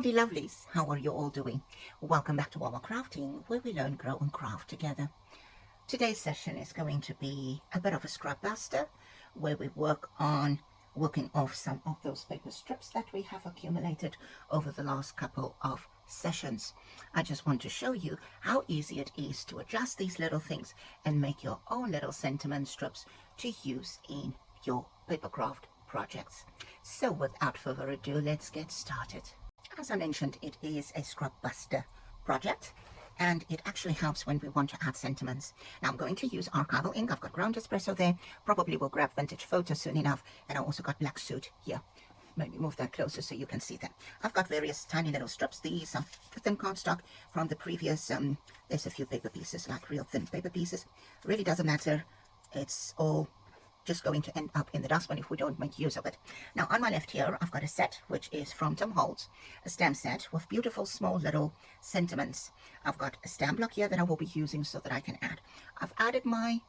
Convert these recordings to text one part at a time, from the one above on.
Howdy lovelies, how are you all doing? Welcome back to Wawa Crafting, where we learn, grow and craft together. Today's session is going to be a bit of a scrap buster, where we working off some of those paper strips that we have accumulated over the last couple of sessions. I just want to show you how easy it is to adjust these little things and make your own little sentiment strips to use in your paper craft projects. So without further ado, let's get started. As I mentioned, it is a scrap buster project, and it actually helps when we want to add sentiments. Now I'm going to use Archival Ink. I've got Ground Espresso there. Probably will grab Vintage Photo soon enough. And I also got Black Soot here. Maybe move that closer so you can see that. I've got various tiny little strips. These are thin cardstock from the previous, there's a few paper pieces, like real thin paper pieces. Really doesn't matter. It's all just going to end up in the dustbin if we don't make use of it. Now on my left here, I've got a set which is from Tom Holtz, a stamp set with beautiful small little sentiments. I've got a stamp block here that I will be using so that I can add. I've added my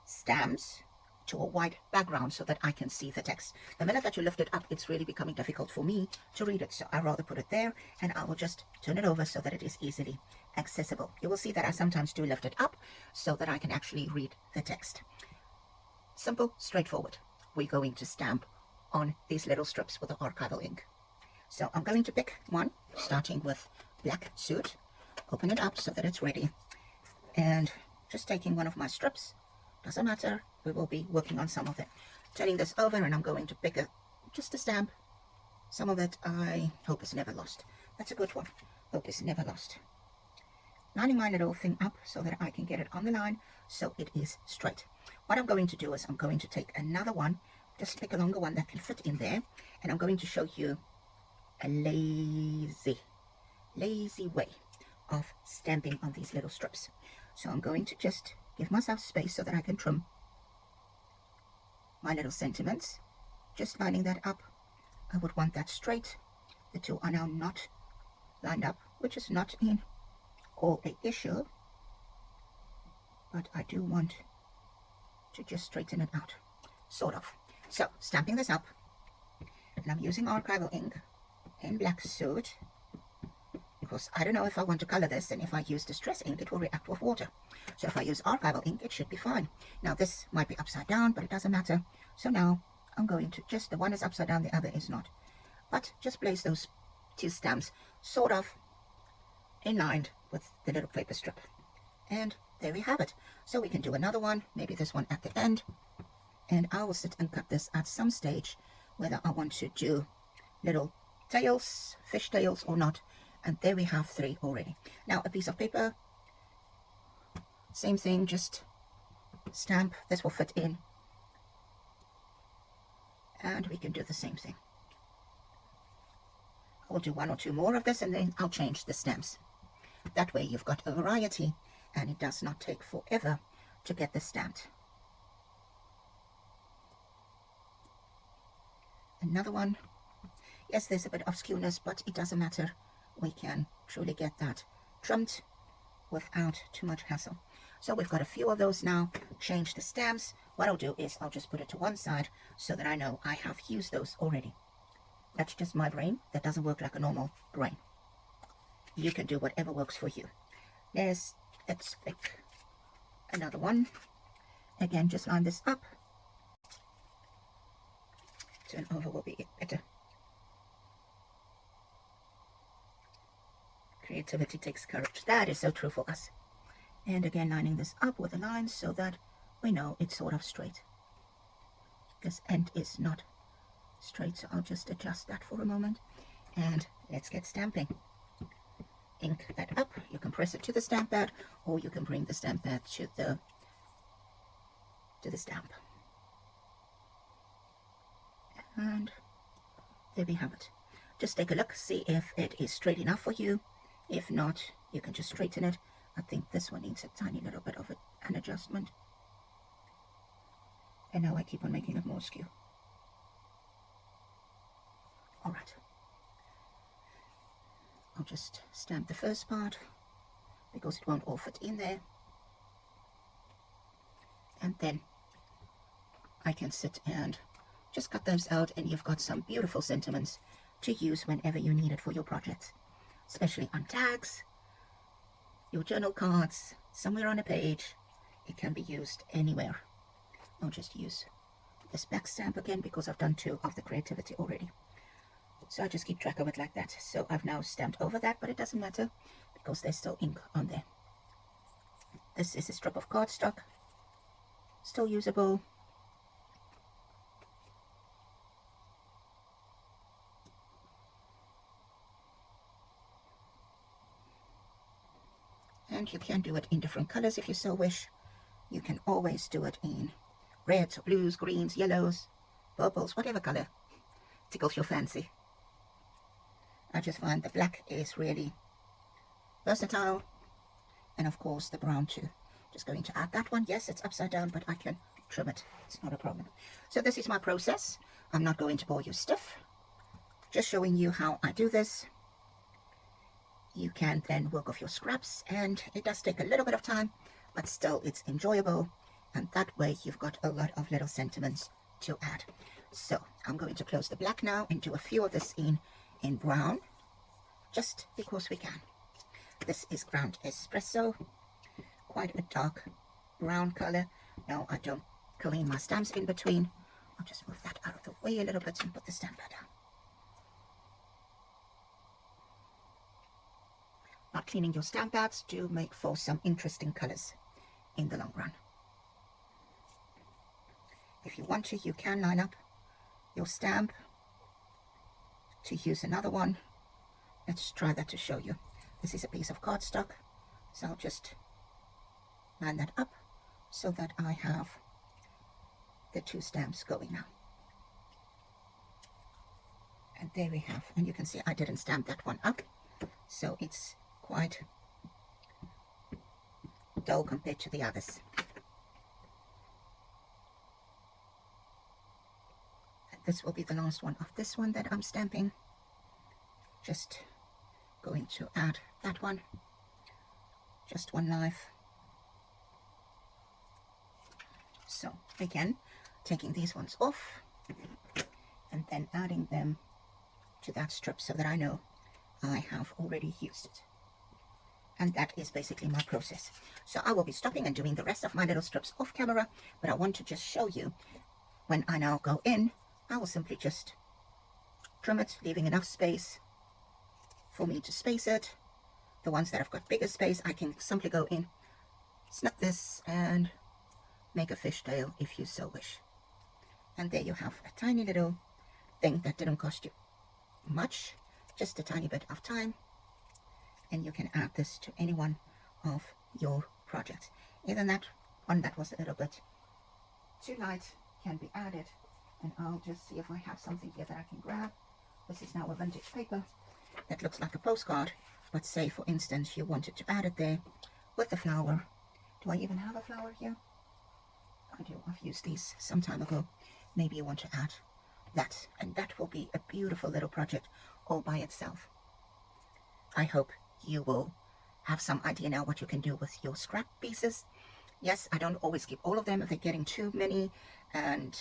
stamps to a white background so that I can see the text. The minute that you lift it up, it's really becoming difficult for me to read it, so I rather put it there, and I will just turn it over so that it is easily accessible. You will see that I sometimes do lift it up so that I can actually read the text. Simple, straightforward. We're going to stamp on these little strips with the Archival ink. So I'm going to pick one, starting with Black Soot. Open it up so that it's ready. And just taking one of my strips, doesn't matter, we will be working on some of it. Turning this over, and I'm going to pick just a stamp. Some of it I hope is never lost. That's a good one. Hope is never lost. Lining my little thing up so that I can get it on the line so it is straight. What I'm going to do is I'm going to take another one, just pick a longer one that can fit in there, and I'm going to show you a lazy way of stamping on these little strips. So I'm going to just give myself space so that I can trim my little sentiments, just lining that up. I would want that straight. The two are now not lined up, which is not in all an issue, but I do want to just straighten it out, sort of. So stamping this up, and I'm using Archival ink in Black Soot because I don't know if I want to color this, and if I use distress ink it will react with water. So if I use Archival ink, it should be fine. Now this might be upside down, but it doesn't matter. So now I'm going to just, the one is upside down, the other is not, but just place those two stamps sort of in line with the little paper strip, and there we have it. So we can do another one, maybe this one at the end, and I will sit and cut this at some stage, whether I want to do little tails, fish tails or not. And there we have three already. Now a piece of paper, same thing, just stamp. This will fit in, and we can do the same thing. I'll do one or two more of this, and then I'll change the stamps. That way you've got a variety, and it does not take forever to get this stamped. Another one. Yes, there's a bit of skewness, but it doesn't matter. We can truly get that trimmed without too much hassle. So we've got a few of those now. Change the stamps. What I'll do is I'll just put it to one side so that I know I have used those already. That's just my brain. That doesn't work like a normal brain. You can do whatever works for you. Let's pick another one. Again, just line this up. Turn over will be better. Creativity takes courage. That is so true for us. And again, lining this up with a line so that we know it's sort of straight. This end is not straight, so I'll just adjust that for a moment. And let's get stamping. Ink that up. You can press it to the stamp pad, or you can bring the stamp pad to the stamp. And there we have it. Just take a look, see if it is straight enough for you. If not, you can just straighten it. I think this one needs a tiny little bit of an adjustment. And now I keep on making it more skew. All right. I'll just stamp the first part because it won't all fit in there. And then I can sit and just cut those out, and you've got some beautiful sentiments to use whenever you need it for your projects, especially on tags, your journal cards, somewhere on a page. It can be used anywhere. I'll just use this back stamp again because I've done 2 of the creativity already. So I just keep track of it like that. So I've now stamped over that, but it doesn't matter because there's still ink on there. This is a strip of cardstock, still usable. And you can do it in different colors if you so wish. You can always do it in reds, blues, greens, yellows, purples, whatever color tickles your fancy. I just find the black is really versatile, and of course the brown too. Just going to add that one. Yes, it's upside down, but I can trim it. It's not a problem. So this is my process. I'm not going to bore you stiff, just showing you how I do this. You can then work off your scraps, and it does take a little bit of time, but still it's enjoyable, and that way you've got a lot of little sentiments to add. So I'm going to close the black now and do a few of this in brown, just because we can. This is Ground Espresso, quite a dark brown color. Now I don't clean my stamps in between. I'll just move that out of the way a little bit and put the stamp pad down. Not cleaning your stamp pads do make for some interesting colors in the long run. If you want to, you can line up your stamp to use another one. Let's try that to show you. This is a piece of cardstock, so I'll just line that up so that I have the 2 stamps going now. And there we have, and you can see I didn't stamp that one up, so it's quite dull compared to the others. And this will be the last one of this one that I'm stamping. Just going to add that one, just 1 life. So again, taking these ones off and then adding them to that strip so that I know I have already used it. And that is basically my process. So I will be stopping and doing the rest of my little strips off camera, but I want to just show you when I now go in, I will simply just trim it, leaving enough space for me to space it. The ones that have got bigger space, I can simply go in, snip this, and make a fishtail if you so wish. And there you have a tiny little thing that didn't cost you much, just a tiny bit of time, and you can add this to any one of your projects. Even that one that was a little bit too light can be added, and I'll just see if I have something here that I can grab. This is now a vintage paper that looks like a postcard, but say for instance you wanted to add it there with the flower. Do I even have a flower here? I do. I've used these some time ago. Maybe you want to add that, and that will be a beautiful little project all by itself. I hope you will have some idea now what you can do with your scrap pieces. Yes, I don't always keep all of them if they're getting too many and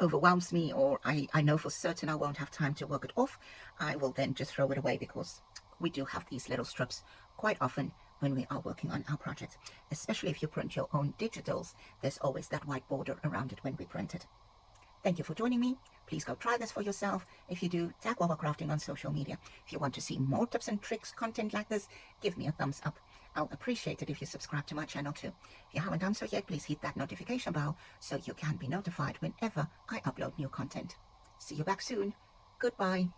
overwhelms me, or I know for certain I won't have time to work it off. I will then just throw it away, because we do have these little strips quite often when we are working on our projects, especially if you print your own digitals. There's always that white border around it when we print it. Thank you for joining me. Please go try this for yourself. If you do, tag Wawa Crafting on social media. If you want to see more tips and tricks content like this, give me a thumbs up. I'll appreciate it if you subscribe to my channel too. If you haven't done so yet, please hit that notification bell so you can be notified whenever I upload new content. See you back soon. Goodbye.